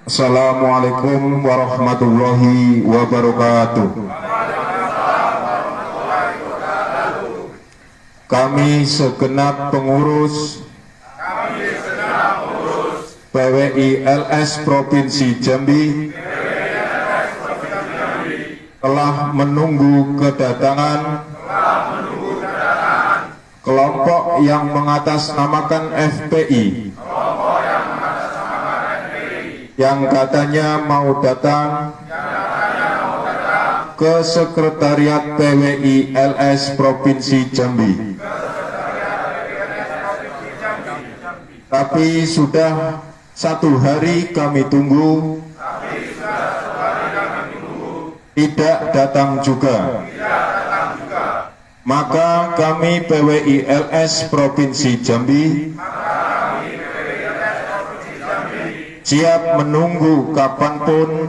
Assalamualaikum warahmatullahi wabarakatuh. Kami segenap pengurus PWI LS Provinsi Jambi telah menunggu kedatangan kelompok yang mengatasnamakan FPI yang katanya mau datang ke Sekretariat PWI LS Provinsi Jambi. Tapi sudah 1 hari kami tunggu, tidak datang juga. Maka kami PWI LS Provinsi Jambi siap menunggu kapanpun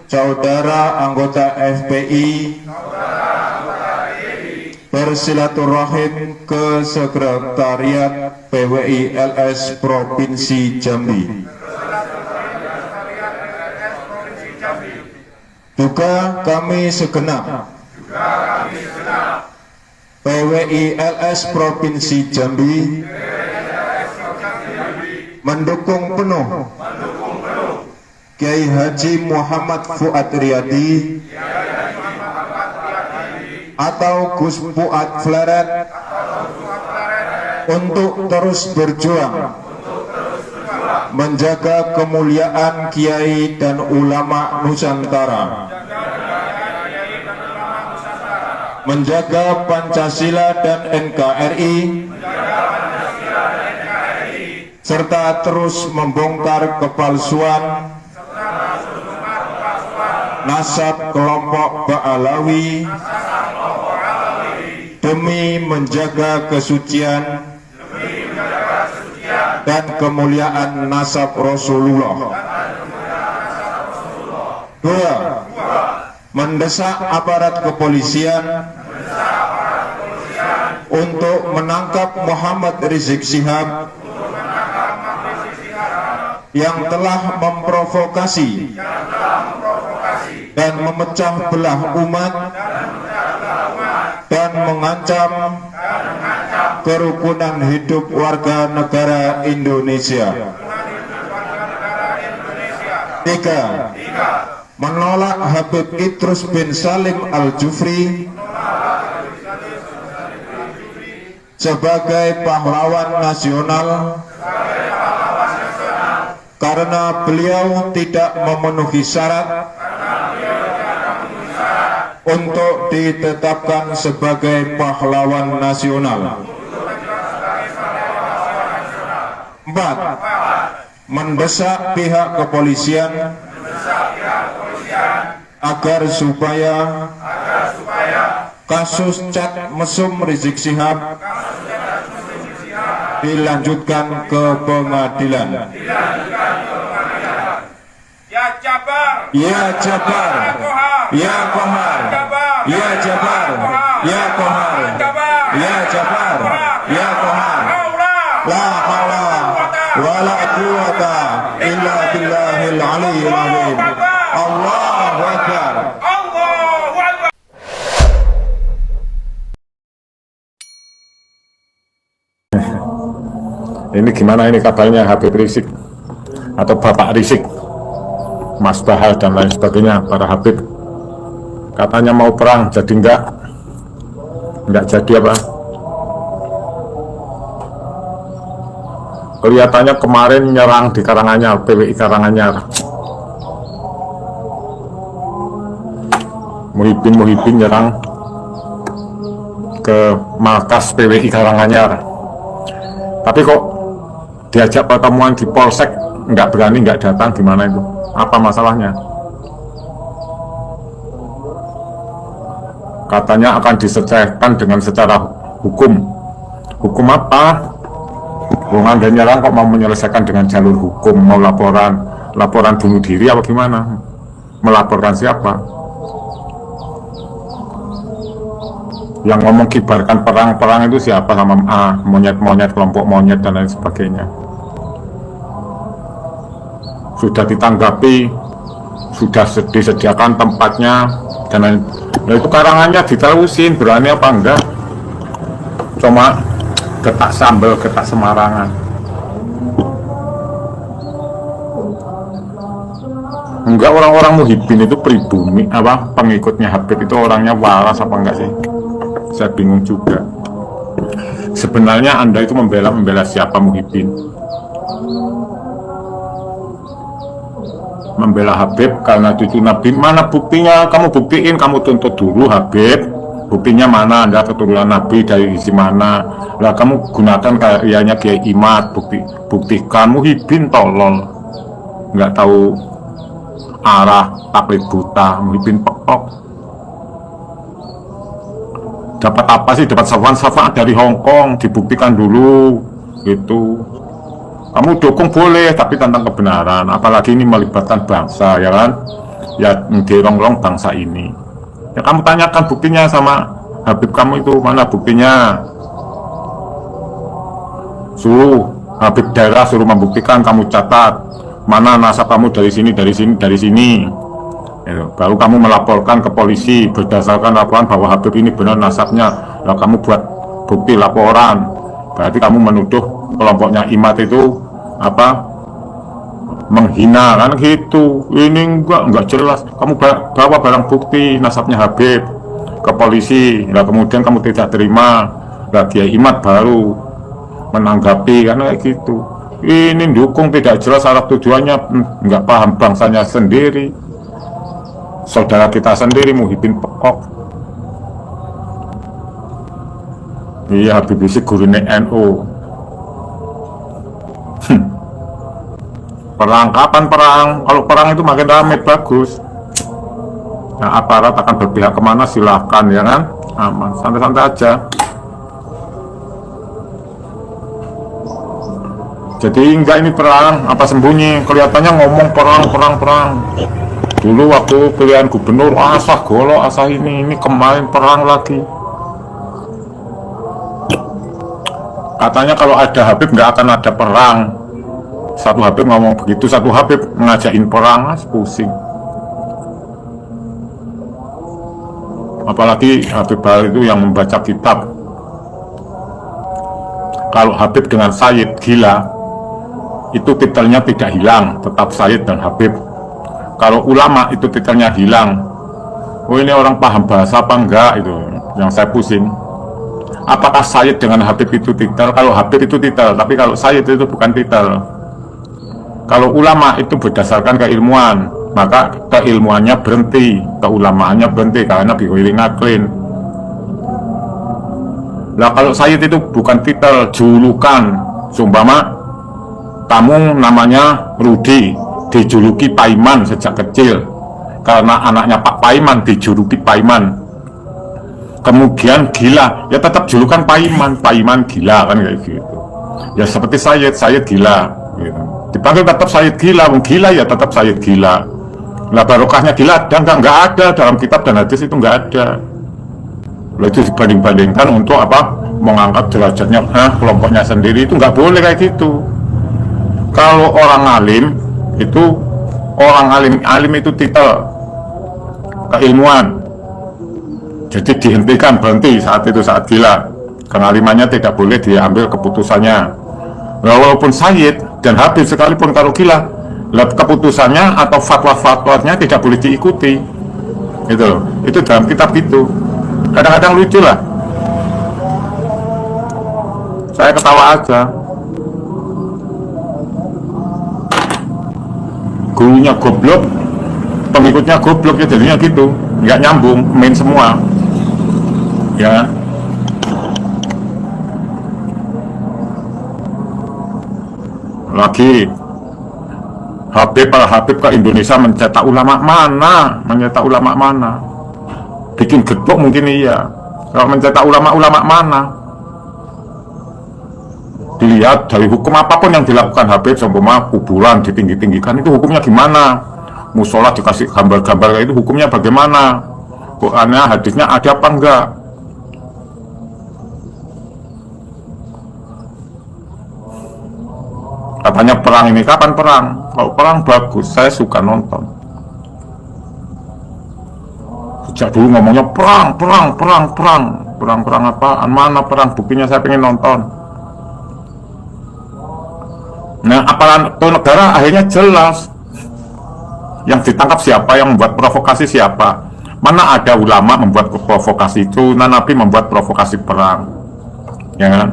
saudara anggota FPI bersilaturahim ke Sekretariat PWI LS Provinsi Jambi. Juga kami segenap PWI LS Provinsi Jambi mendukung penuh Kiai Haji Muhammad Fuad Riyadi atau Gus Fuad Fleret untuk terus berjuang menjaga kemuliaan Kiai dan ulama Nusantara, menjaga Pancasila dan NKRI, serta terus membongkar kepalsuan nasab kelompok Ba'alawi demi menjaga kesucian dan kemuliaan nasab Rasulullah. 2. Mendesak aparat kepolisian untuk menangkap Muhammad Rizik Syihab yang telah memprovokasi dan memecah belah umat dan mengancam kerukunan hidup warga negara Indonesia. 3. Menolak Habib Idrus bin Salim Al-Jufri sebagai pahlawan nasional karena beliau tidak memenuhi syarat untuk ditetapkan sebagai pahlawan nasional. 4. Mendesak pihak kepolisian agar supaya kasus cat mesum Rizik Syihab dilanjutkan ke pengadilan. Ya Jabar, Ya Jabar, Ya Qahar, Ya Jabar, Ya Qahar, Ya Jabar, Ya Qahar. La haula wala quwwata illa billahil aliyyil azim. Allahu akbar. Allahu Akbar. Ini gimana ini kabarnya Habib Rizik atau Bapak Rizik, Mas Bahar dan lain sebagainya, para Habib katanya mau perang, jadi enggak jadi apa? Kelihatannya kemarin nyerang di Karanganyar, PWI Karanganyar, Muhyiddin nyerang ke markas PWI Karanganyar, tapi kok diajak pertemuan di Polsek nggak berani, nggak datang. Gimana itu? Apa masalahnya? Katanya akan diselesaikan dengan secara hukum. Hukum apa? Anda nyerang kok mau menyelesaikan dengan jalur hukum? Mau laporan bunuh diri apa gimana? Melaporkan siapa? Yang ngomong kibarkan perang itu siapa? Sama monyet-monyet, kelompok monyet dan lain sebagainya. sudah ditanggapi, sudah disediakan tempatnya, dan lain. Nah, itu karangannya diterusin, berani apa enggak? Cuma getak sambel, getak semarangan. Enggak, orang-orang Muhyiddin itu pribumi, apa pengikutnya Habib itu orangnya waras apa enggak sih? Saya bingung juga. Sebenarnya Anda itu membela siapa Muhyiddin? Membela Habib karena cucu Nabi. Mana buktinya? Kamu buktiin, kamu tuntut dulu Habib. Buktinya mana? Anda keturunan Nabi dari isi mana? Lah kamu gunakan karyanya Kiai Imad, buktikan. Muhyiddin tolol, nggak tahu arah, taklid buta. Muhyiddin pekok. Dapat apa sih? Dapat syafaat dari Hongkong, dibuktikan dulu gitu. Kamu dukung boleh, tapi tentang kebenaran. Apalagi ini melibatkan bangsa, ya kan? Ya ngerongrong bangsa ini. Ya kamu tanyakan buktinya sama Habib kamu itu, mana buktinya? Suruh Habib daerah, suruh membuktikan, kamu catat mana nasab kamu dari sini, dari sini, dari sini. Ya, baru kamu melaporkan ke polisi berdasarkan laporan bahwa Habib ini benar nasabnya. Lah kamu buat bukti laporan. Berarti kamu menuduh kelompoknya Imad itu apa, menghina kan gitu. Ini enggak jelas. Kamu bawa barang bukti nasabnya Habib ke polisi, nah kemudian kamu tidak terima, nah Kiai Imad baru menanggapi kan kayak gitu. Ini dukung tidak jelas arah tujuannya, enggak paham bangsanya sendiri, saudara kita sendiri Muhyiddin pekok. Iya, Habib isi gurune NU. Perang, kapan perang? Kalau perang itu makin ramai, bagus. Nah, aparat akan berpihak kemana silahkan, ya kan? Aman, santai-santai aja. Jadi enggak ini perang, apa sembunyi? Kelihatannya ngomong perang. Dulu waktu pilihan gubernur, asah golo, asah ini kemarin perang lagi. Katanya kalau ada Habib nggak akan ada perang. Satu Habib ngomong begitu, satu Habib ngajakin perang, pusing. Apalagi Habib Bahar itu yang membaca kitab. Kalau Habib dengan Sayyid gila, itu titelnya tidak hilang, tetap Sayyid dan Habib. Kalau ulama itu titelnya hilang. Oh, ini orang paham bahasa apa enggak, itu yang saya pusing. Apakah Sayyid dengan Habib itu titel? Kalau Habib itu titel, tapi kalau Sayyid itu bukan titel. Kalau ulama itu berdasarkan keilmuan, maka keilmuannya berhenti, keulamaannya berhenti karena biwiri ngaklin. Lah kalau Sayyid itu bukan titel, julukan. Sumpama kamu namanya Rudi, dijuluki Paiman sejak kecil karena anaknya Pak Paiman dijuluki Paiman. Kemudian gila, ya tetap julukan Paiman gila kan kayak gitu. Ya seperti Sayyid gila gitu. Dipanggil tetap Sayyid gila, gila ya tetap Sayyid gila. Lah barokahnya gila dan enggak ada dalam kitab dan hadis, itu enggak ada. Lalu itu dibanding-bandingkan untuk apa? Mengangkat derajatnya kelompoknya sendiri, itu enggak boleh kayak gitu. Kalau orang alim itu, alim itu titel keilmuan. Jadi dihentikan, berhenti saat itu, saat gila. Pengalimannya tidak boleh diambil keputusannya. Nah, walaupun Sayyid dan Habib sekalipun kalau gila, keputusannya atau fatwa-fatwanya tidak boleh diikuti. Itu dalam kitab itu. Kadang-kadang lucu lah. Saya ketawa aja. Gurunya goblok, pengikutnya goblok, ya jadinya gitu. Nggak nyambung, main semua. Ya. Lagi Habib ke Indonesia mencetak ulama mana, bikin gedok mungkin iya. Kalau mencetak ulama mana, dilihat dari hukum apapun yang dilakukan Habib, seumpama kuburan ditinggi-tinggikan, itu hukumnya gimana? Musola dikasih gambar-gambar itu hukumnya bagaimana? Qurannya, hadisnya ada apa enggak? Katanya perang ini kapan perang? Kalau perang bagus, saya suka nonton. Sejak dulu ngomongnya perang apaan? Mana perang? Buktinya saya pengen nonton. Nah, aparatur negara akhirnya jelas. Yang ditangkap siapa, yang membuat provokasi siapa. Mana ada ulama membuat provokasi itu, Nabi membuat provokasi perang, ya kan?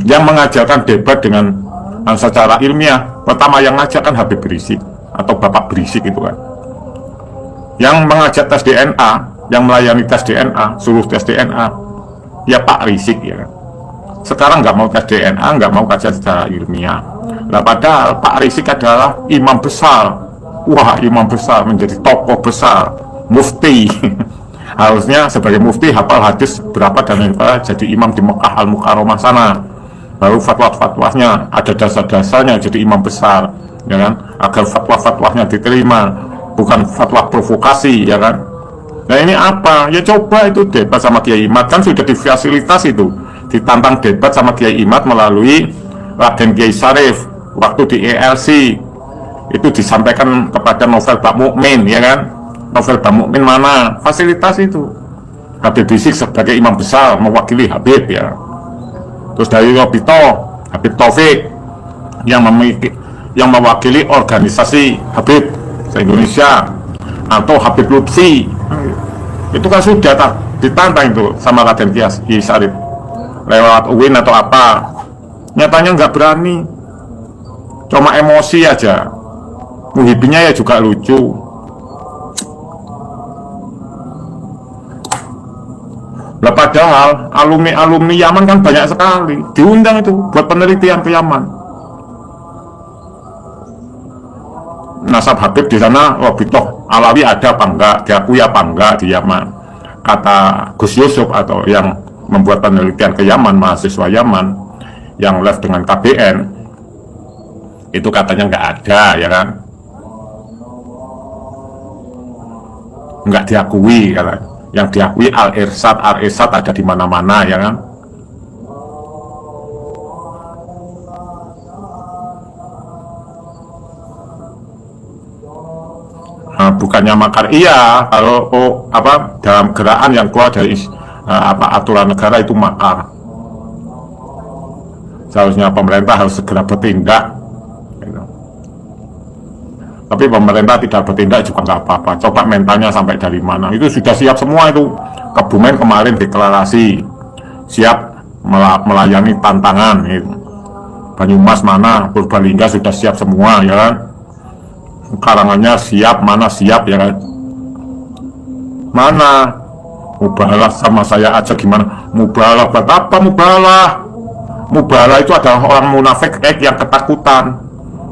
Yang mengajarkan debat dengan secara ilmiah, pertama yang ngajarkan Habib Rizik atau Bapak Berisik itu kan. Yang mengajak tes DNA, yang melayani tes DNA, suruh tes DNA, ya Pak Rizik, ya kan? Sekarang nggak mau tes DNA, nggak mau kajian secara ilmiah. Nah, padahal Pak Rizik adalah imam besar. Wah, imam besar, menjadi tokoh besar, mufti. Harusnya sebagai mufti hafal hadis berapa dan berapa, jadi imam di Mekah Al-Mukarramah sana. Baru fatwa-fatwanya ada dasar-dasarnya jadi imam besar, ya kan? Agar fatwa-fatwanya diterima, bukan fatwa provokasi, ya kan? Nah, ini apa? Ya coba itu debat sama Kiai Imad, kan sudah difasilitasi itu. Ditantang debat sama Kiai Imad melalui Raden Kiai Syarif waktu di ELC. Itu disampaikan kepada Novel Bak Mukmin, ya kan? Novel Bak Mukmin mana? Fasilitas itu. Habib Rizik sebagai imam besar mewakili Habib, ya. Terus dari Habib Taufik yang mewakili organisasi Habib se-Indonesia, atau Habib Lutfi. Itu kan sudah ditantang itu sama Raden Kiai Syarif lewat UIN atau apa. Nyatanya nggak berani, cuma emosi aja. Muhibinnya ya juga lucu. Lah padahal alumni Yaman kan banyak sekali diundang itu buat penelitian ke Yaman. Nasab Habib di sana, Wabitoh Alawi ada apa enggak, diakui apa enggak di Yaman. Kata Gus Yusuf atau yang membuat penelitian ke Yaman, mahasiswa Yaman yang live dengan KBN, itu katanya nggak ada, ya kan? Nggak diakui, kan? Yang diakui Al-Irsyad ada di mana-mana, ya kan? Nah, bukannya makar, iya, kalau dalam gerakan yang keluar dari aturan negara itu makar. Seharusnya pemerintah harus segera bertindak, gitu. Tapi pemerintah tidak bertindak juga nggak apa-apa. Coba mentalnya sampai dari mana. Itu sudah siap semua itu. Kebumen kemarin deklarasi siap melayani tantangan, gitu. Banyumas mana, Purbalingga sudah siap semua, ya kan? Karangannya siap, mana siap, ya kan? Mana Mubalah sama saya aja gimana? Mubalah buat apa Mubalah? Mubalah itu adalah orang munafik yang ketakutan.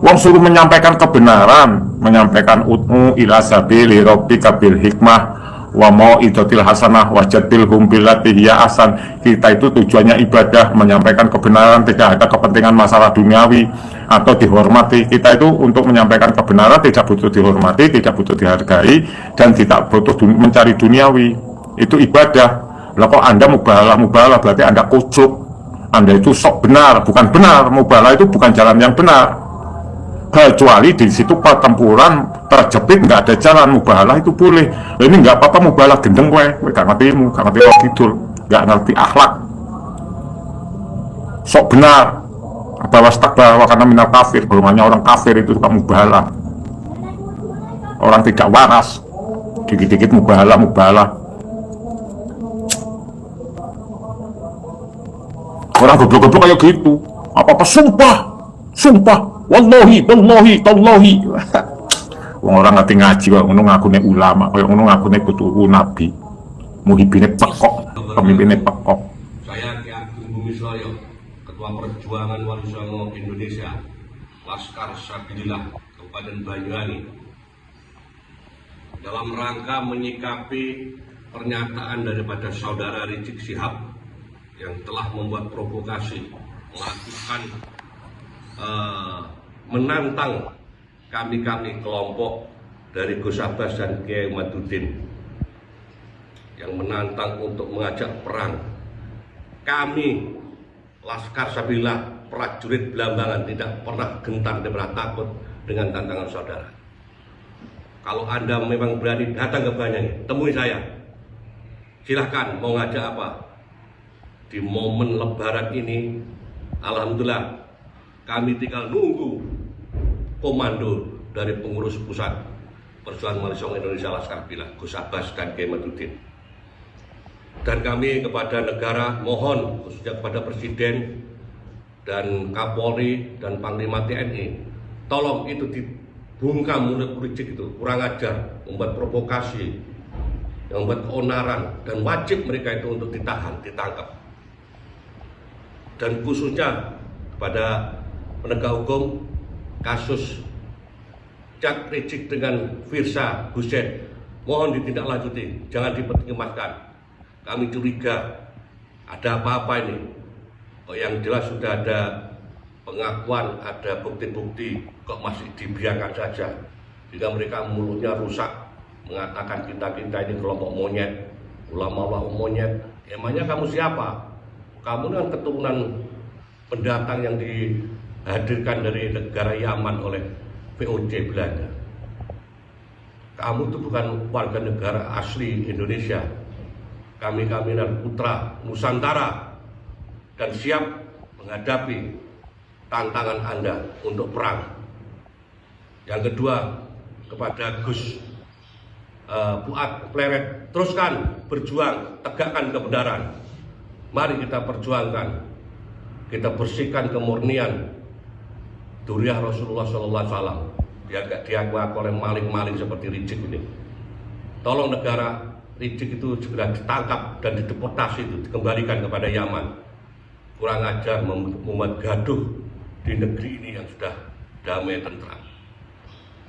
Wong suruh menyampaikan kebenaran, menyampaikan ud'u ila sabili rabbika bil hikmah wa mau'izatil hasanah wajadilhum billati hiya ahsan. Kita itu tujuannya ibadah, menyampaikan kebenaran, tidak ada kepentingan masalah duniawi atau dihormati. Kita itu untuk menyampaikan kebenaran, tidak butuh dihormati, tidak butuh dihargai, dan tidak butuh mencari duniawi. Itu ibadah. Lah kok Anda mubalah berarti Anda kucuk, Anda itu sok benar. Bukan benar, mubalah itu bukan jalan yang benar. Kecuali di situ pertempuran terjepit, nggak ada jalan, mubalah itu boleh. Nah, ini nggak apa-apa mubalah gendeng gue gak ngerti ilmu, gak ngerti roh kidul, nggak ngerti akhlak, sok benar, bahwa stakbar karena minal kafir, golongannya orang kafir itu suka mubalah, orang tidak waras, dikit-dikit mubalah. Orang goblok-goblok kayak gitu, apa-apa sumpah, wallahi, tallahi. Wong orang ngerti ngaji kok ngono ngakune ulama, kaya ngono ngakune kudu nabi. Muhibine pekok, pemimpinnya pekok. Saya Ki Ageng Bumisloyo, Ketua Perjuangan Wali Songo Indonesia, Laskar Sabilillah Kabupaten Banyuwangi, dalam rangka menyikapi pernyataan daripada saudara Rizik Syihab yang telah membuat provokasi, melakukan menantang kami kelompok dari Gus Abbas dan Kiai Maduddin yang menantang untuk mengajak perang. Kami Laskar Sabilillah prajurit Belambangan tidak pernah gentar, tidak pernah takut dengan tantangan saudara. Kalau Anda memang berani datang ke Banyuwangi, temui saya. Silahkan mau ngajak apa. Di momen Lebaran ini, alhamdulillah kami tinggal nunggu komando dari pengurus pusat Perjuangan Wali Songo Indonesia Laskar Billah, Gus Abbas dan Kiai Madudin. Dan kami kepada negara mohon, khususnya kepada Presiden dan Kapolri dan Panglima TNI, tolong itu dibungkam mulut Rizik itu, kurang ajar, membuat provokasi, yang membuat keonaran, dan wajib mereka itu untuk ditahan, ditangkap. Dan khususnya kepada penegak hukum, kasus Cak Rizik dengan Firsa Hussein, mohon ditindaklanjuti, jangan dipertimbangkan. Kami curiga ada apa-apa ini. Kok yang jelas sudah ada pengakuan, ada bukti-bukti, kok masih dibiarkan saja. Jika mereka mulutnya rusak, mengatakan kita ini kelompok monyet, ulama monyet. Emangnya kamu siapa? Kamu kan keturunan pendatang yang dihadirkan dari negara Yaman oleh VOC Belanda. Kamu itu bukan warga negara asli Indonesia. Kami dan putra Nusantara dan siap menghadapi tantangan Anda untuk perang. Yang kedua, kepada Gus Fuad Pleret, teruskan berjuang, tegakkan kebenaran. Mari kita perjuangkan, kita bersihkan kemurnian Duriah Rasulullah SAW. Biar gak diakui oleh maling-maling seperti Rizik ini. Tolong negara Rizik itu segera ditangkap dan dideportasi, itu dikembalikan kepada Yaman. Kurang ajar membuat gaduh di negeri ini yang sudah damai tentram.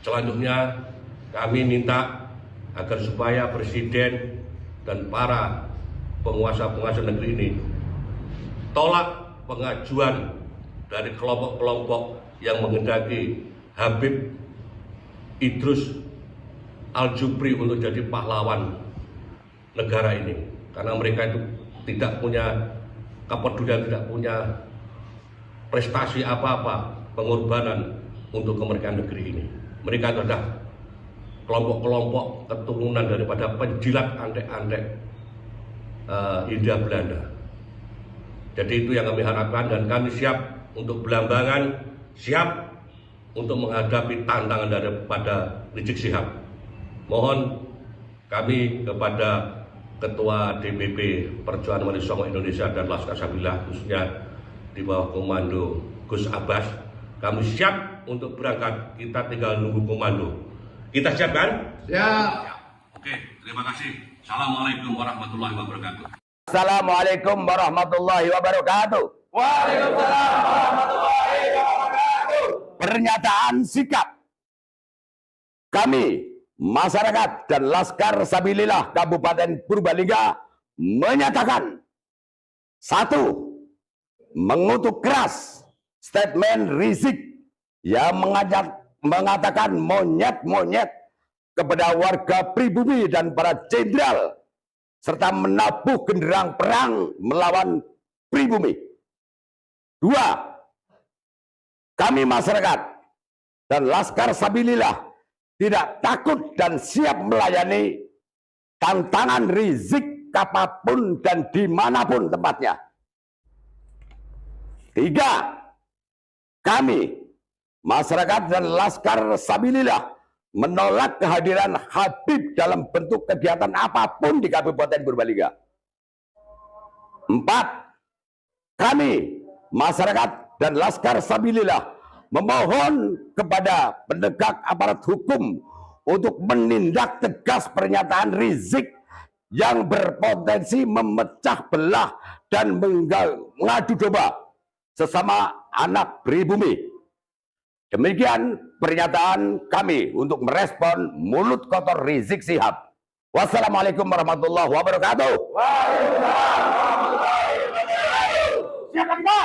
Selanjutnya kami minta agar supaya Presiden dan para penguasa-penguasa negeri ini tolak pengajuan dari kelompok-kelompok yang menghendaki Habib Idrus Al-Jubri untuk jadi pahlawan negara ini, karena mereka itu tidak punya kepedulian, tidak punya prestasi apa-apa, pengorbanan untuk kemerdekaan negeri ini. Mereka adalah kelompok-kelompok keturunan daripada penjilat antek-antek Hindia Belanda. Jadi itu yang kami harapkan, dan kami siap untuk Belambangan, siap untuk menghadapi tantangan daripada Rizik Syihab. Mohon kami kepada Ketua DPP Perjuangan Wali Songo Indonesia dan Laskar Billah, khususnya di bawah komando Gus Abbas, kami siap untuk berangkat. Kita tinggal nunggu komando. Kita siap kan? Siap. Oke, terima kasih. Assalamualaikum warahmatullahi wabarakatuh. Assalamualaikum warahmatullahi wabarakatuh. Waalaikumsalam warahmatullahi wabarakatuh. Pernyataan sikap kami, masyarakat dan Laskar Sabilillah Kabupaten Purbalingga menyatakan: 1. Mengutuk keras statement Rizik yang mengatakan monyet-monyet kepada warga pribumi dan para jenderal, serta menabuh genderang perang melawan pribumi. 2. Kami masyarakat dan Laskar Sabilillah tidak takut dan siap melayani tantangan Rizik kapanpun dan dimanapun tempatnya. 3. Kami, masyarakat dan Laskar Sabilillah, menolak kehadiran Habib dalam bentuk kegiatan apapun di Kabupaten Purbalingga. 4. Kami, masyarakat dan Laskar Sabilillah, memohon kepada penegak aparat hukum untuk menindak tegas pernyataan Rizik yang berpotensi memecah belah dan mengadu domba sesama anak pribumi. Demikian pernyataan kami untuk merespon mulut kotor Rizik Syihab. Wassalamualaikum warahmatullahi wabarakatuh. Waalaikumsalam warahmatullahi wabarakatuh. Siapa kita?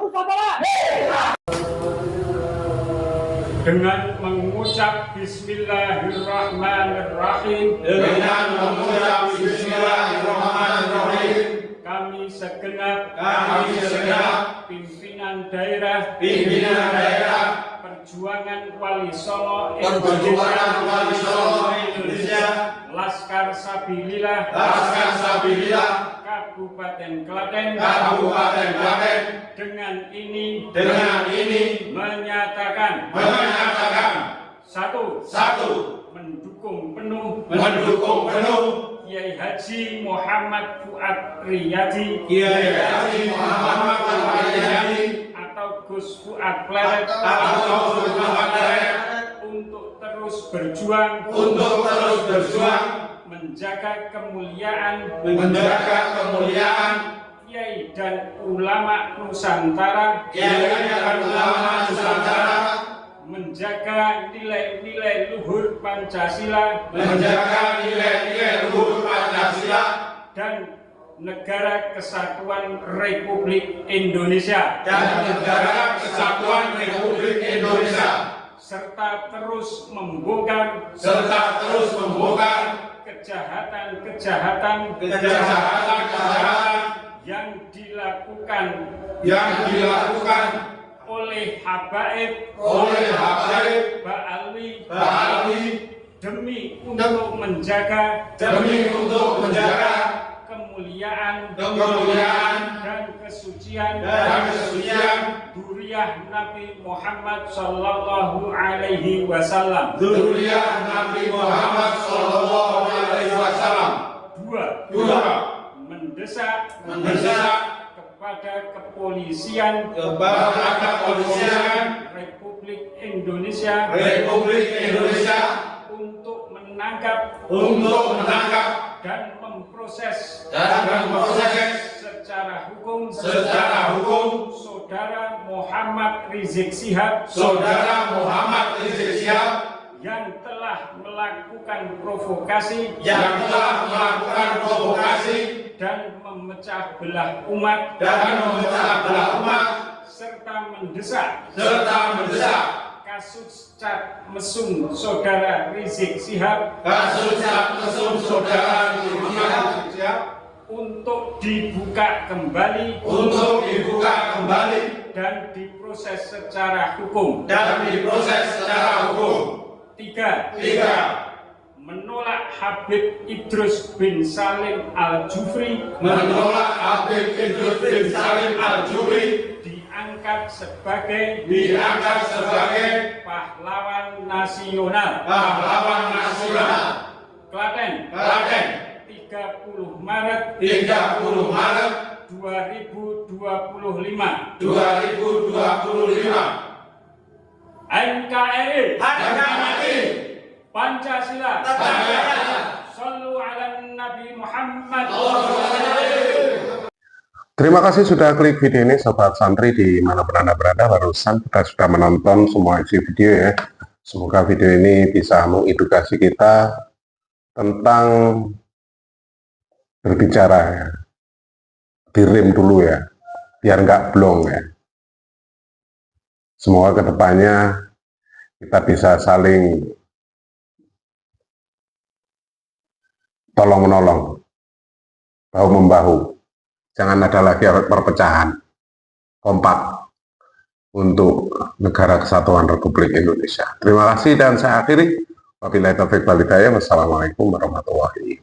Nusantara! dengan mengucap Bismillahirrahmanirrahim. Dengan mengucap Bismillahirrahmanirrahim. Kami segenap pimpinan daerah Perjuangan Wali Songo Indonesia, Laskar Sabilillah Kabupaten Klaten dengan ini menyatakan satu mendukung penuh Kiai Haji Muhammad Fuad Riyadi atau Gus Fuad Pleret untuk terus berjuang menjaga kemuliaan Kiai dan ulama Nusantara, menjaga nilai-nilai luhur Pancasila, dan Negara Kesatuan Republik Indonesia, serta terus membongkar kejahatan yang dilakukan oleh Habaib Ba'alwi demi untuk menjaga kemuliaan dan kesucian Duriyah Nabi Muhammad Sallallahu Alaihi Wasallam. Dua, mendesak kepada kepolisian Republik Indonesia untuk menangkap dan memproses secara hukum saudara Muhammad Rizik Syihab yang telah melakukan provokasi dan memecah belah umat serta mendesak kasus cat mesum saudara Rizik Syihab untuk dibuka kembali dan diproses secara hukum. Tiga, menolak Habib Idrus bin Salim Al-Jufri diangkat sebagai pahlawan nasional. Klaten 30 Maret 2025. NKRI Pancasila. Shallu ala Nabi Muhammad. Terima kasih sudah klik video ini Sobat Santri dimanapun Anda berada. Barusan kita sudah menonton semua isi video ya. Semoga video ini bisa mengedukasi kita tentang berbicara ya. Direm dulu ya, biar nggak blong ya. Semoga kedepannya kita bisa saling tolong-menolong, bahu-membahu. Jangan ada lagi perpecahan, kompak untuk Negara Kesatuan Republik Indonesia. Terima kasih dan saya akhiri. Wabillahi taufiq wal hidayah. Wassalamualaikum warahmatullahi wabarakatuh.